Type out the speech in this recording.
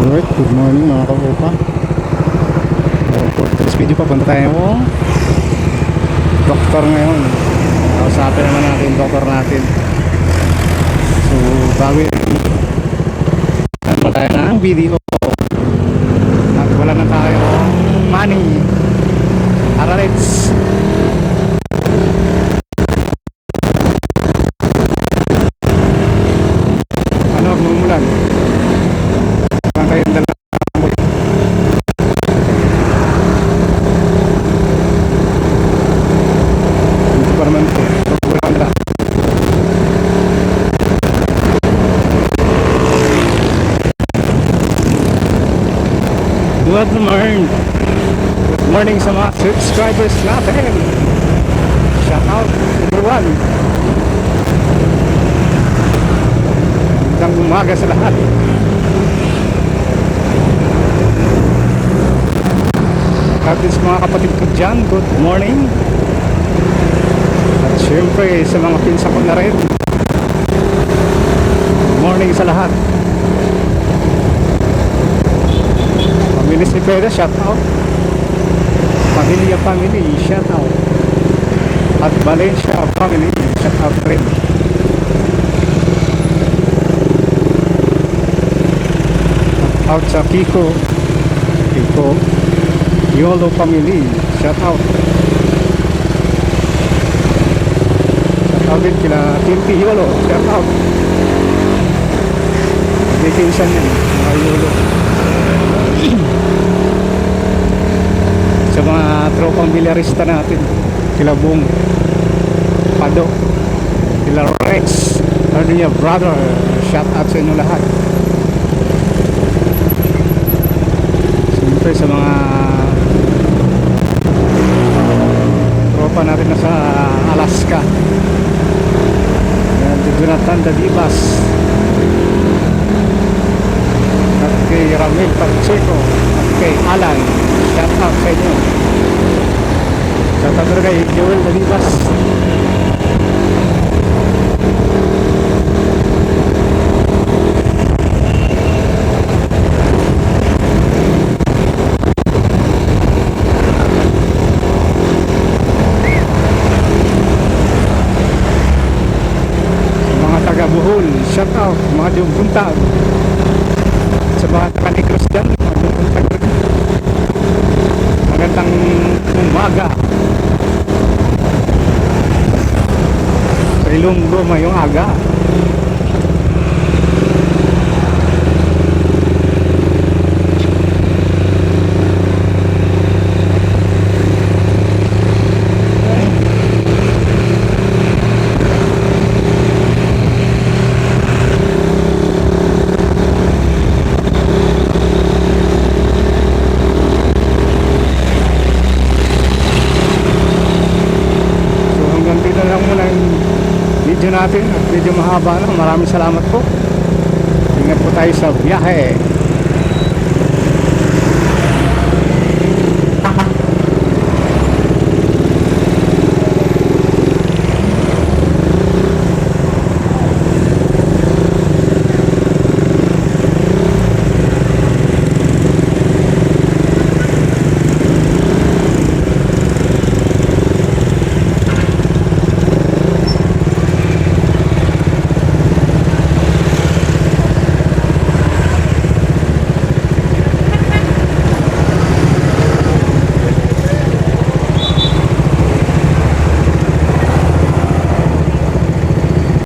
Alright, good morning mga kaupa. For this video papunta tayo doktor ngayon. Kausapin naman natin yung doktor natin. So bago tayo ng video at wala na tayo money. Tara, let's mumulan. Parang tayong dala. Dito pa naman ito. Wala na. Good morning. Good morning sa mga subscribers natin. Shout out number 1. Magandang umaga sa lahat. Kapits mga kapatid ko dyan, good morning. At syempre sa mga pinsa ko na rin, good morning sa lahat. Pamilya si Pedro, shout out. Pamilya family, shout out. At Valencia family, shout out rin. Out sa Kiko Yolo family, shout out. Shout out din kila Timpi Yolo, shout out. Vacation yan mga Yolo. Sa mga tropang bilyarista natin, kila Bong Pado, kila Rex, ano niya brother, shout out sa inyo lahat. Sa mga tropa natin na sa Alaska, si Jonathan Dadibas at kay Ramil Pacheco at kay Alan, shout out sa inyo. Shout out kay Joel Dadibas. Bohol, shout out mga diyong buntag. Sa mga taga-Negros dyan, mga diyong buntag. Magandang umaga. Sa Ilonggo mayong aga. Video natin at video mahaba na. Maraming salamat po. Ingat po tayo sa biyahe.